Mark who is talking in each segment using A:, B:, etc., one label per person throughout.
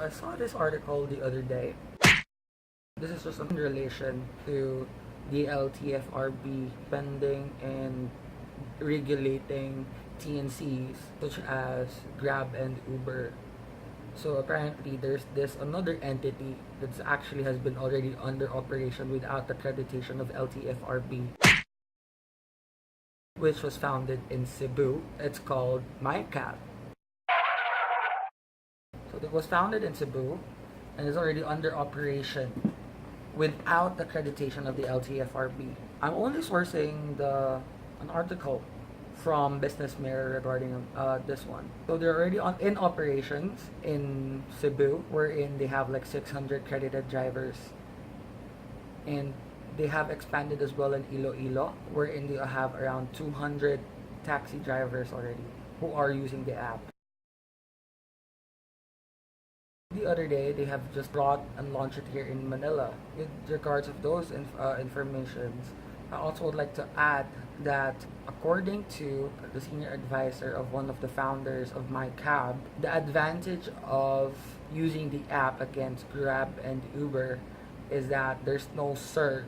A: I saw this article the other day. This is just in relation to the LTFRB spending and regulating TNCs such as Grab and Uber. So apparently there's this another entity that actually has been already under operation without accreditation of LTFRB, which was founded in Cebu. It's called MICAB. So it was founded in Cebu and is already under operation without the accreditation of the LTFRB. I'm only sourcing an article from Business Mirror regarding this one. So they're already in operations in Cebu, wherein they have like 600 credited drivers, and they have expanded as well in Iloilo, wherein they have around 200 taxi drivers already who are using the app. The other day, they have just brought and launched it here in Manila. With regards of those informations, I also would like to add that according to the senior advisor of one of the founders of MICAB, the advantage of using the app against Grab and Uber is that there's no surge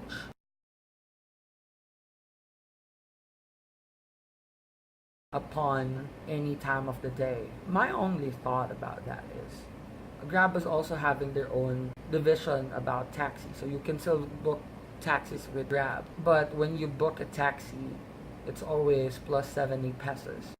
A: upon any time of the day. My only thought about that is Grab is also having their own division about taxi, so you can still book taxis with Grab, but when you book a taxi, it's always plus 70 pesos.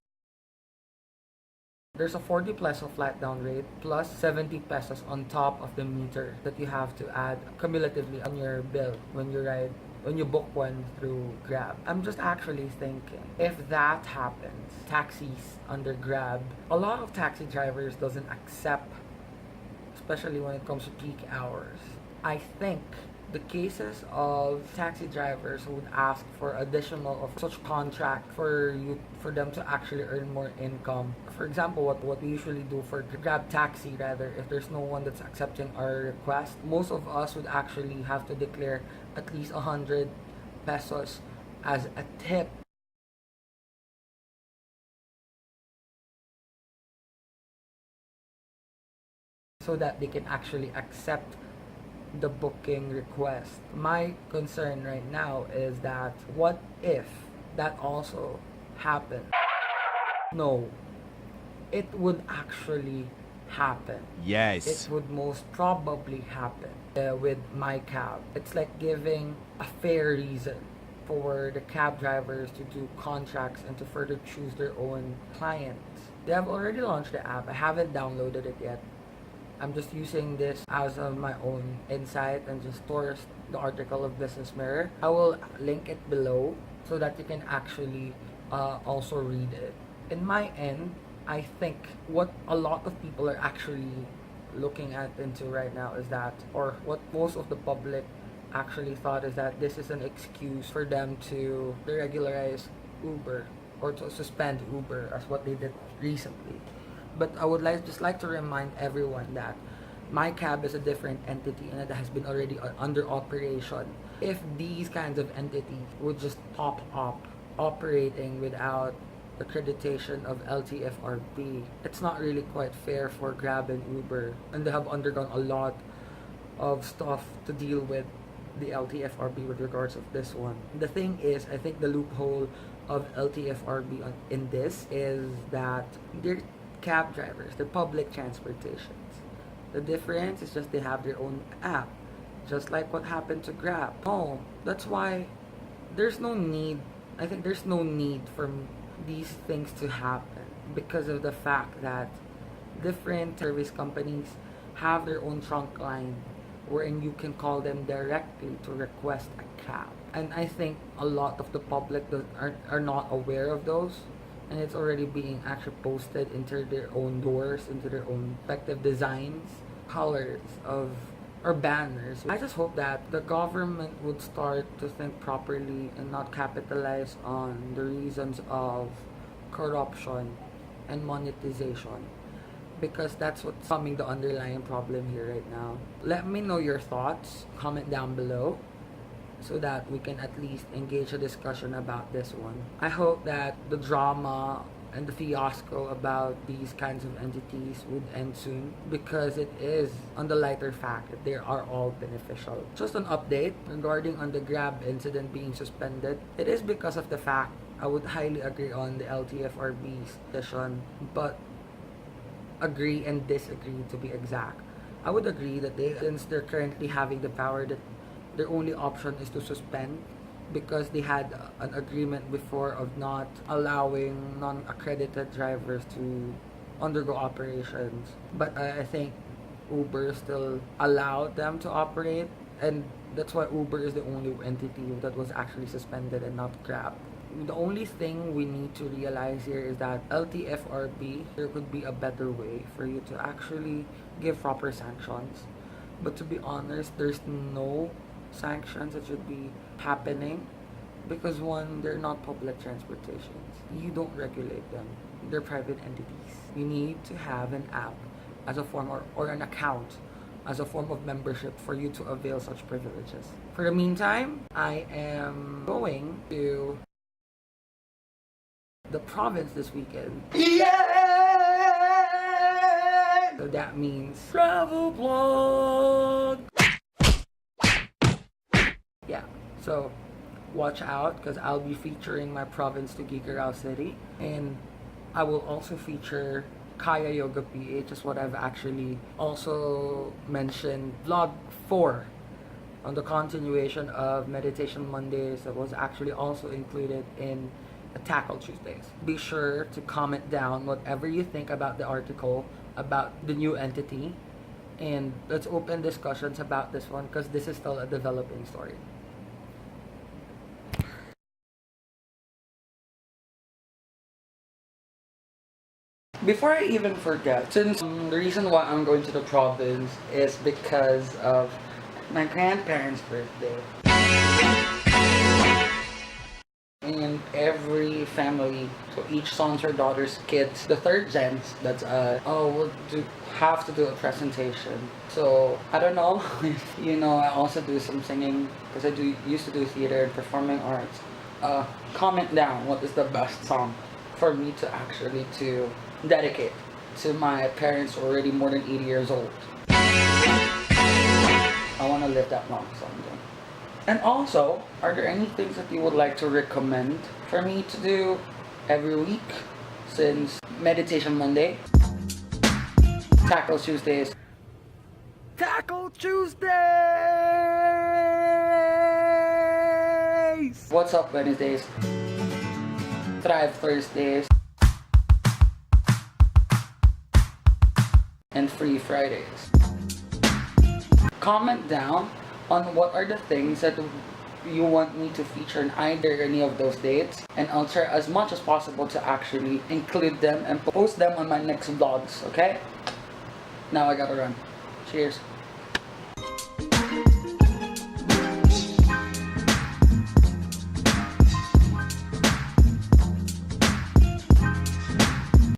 A: There's a 40 peso flat down rate plus 70 pesos on top of the meter that you have to add cumulatively on your bill when you book one through Grab. I'm just actually thinking, if that happens, taxis under Grab, a lot of taxi drivers doesn't accept, especially when it comes to peak hours. I think the cases of taxi drivers who would ask for additional of such contract for them to actually earn more income. For example, what we usually do for Grab taxi, rather, if there's no one that's accepting our request, most of us would actually have to declare at least 100 pesos as a tip. So that they can actually accept the booking request. My concern right now is that what if that also happened? No, it would actually happen.
B: Yes.
A: It would most probably happen with MICAB. It's like giving a fair reason for the cab drivers to do contracts and to further choose their own clients. They have already launched the app. I haven't downloaded it yet. I'm just using this as my own insight and just source the article of Business Mirror. I will link it below so that you can actually also read it. In my end, I think what a lot of people are actually looking at into right now is that, or what most of the public actually thought is that this is an excuse for them to deregularize Uber or to suspend Uber as what they did recently. But I would just like to remind everyone that MICAB is a different entity and it has been already under operation. If these kinds of entities would just pop up operating without accreditation of LTFRB, it's not really quite fair for Grab and Uber, and they have undergone a lot of stuff to deal with the LTFRB with regards of this one. The thing is, I think the loophole of LTFRB in this is that they're cab drivers, they're public transportations. The difference is just they have their own app, just like what happened to Grab. Oh, that's why there's no need, I think there's no need for these things to happen, because of the fact that different service companies have their own trunk line wherein you can call them directly to request a cab. And I think a lot of the public are not aware of those, and it's already being actually posted into their own doors, into their own respective designs, colors of or banners. I just hope that the government would start to think properly and not capitalize on the reasons of corruption and monetization, because that's what's becoming the underlying problem here right now. Let me know your thoughts, comment down below, so that we can at least engage a discussion about this one. I hope that the drama and the fiasco about these kinds of entities would end soon, because it is on the lighter fact that they are all beneficial. Just an update regarding on the Grab incident being suspended. It is because of the fact I would highly agree on the LTFRB's decision, but agree and disagree to be exact. I would agree that since they're currently having the power, that their only option is to suspend, because they had an agreement before of not allowing non-accredited drivers to undergo operations. But I think Uber still allowed them to operate, and that's why Uber is the only entity that was actually suspended and not Grab. The only thing we need to realize here is that LTFRB, there could be a better way for you to actually give proper sanctions. But to be honest, there's no sanctions that should be happening, because one, they're not public transportations. You don't regulate them. They're private entities. You need to have an app as a form, or an account as a form of membership for you to avail such privileges. For the meantime, I am going to the province this weekend. Yeah! So that means travel vlog. Yeah, so watch out, because I'll be featuring my province to Gigarao City, and I will also feature Kaya Yoga PH, is what I've actually also mentioned. Vlog 4 on the continuation of Meditation Mondays that was actually also included in the Tackle Tuesdays. Be sure to comment down whatever you think about the article about the new entity, and let's open discussions about this one, because this is still a developing story. Before I even forget, since the reason why I'm going to the province is because of my grandparents' birthday. And every family, so each son's or daughter's kids, the third gens, that's we'll have to do a presentation. So I don't know if I also do some singing, because I used to do theater and performing arts. Comment down what is the best song for me to actually dedicate to my parents who are already more than 80 years old. I want to live that long someday. And also, are there any things that you would like to recommend for me to do every week, since Meditation Monday, Tackle Tuesdays, Tackle Tuesdays, What's Up Wednesdays, Thrive Thursdays, and Free Fridays. Comment down on what are the things that you want me to feature in either any of those dates, and I'll try as much as possible to actually include them and post them on my next vlogs, okay? Now I gotta run. Cheers.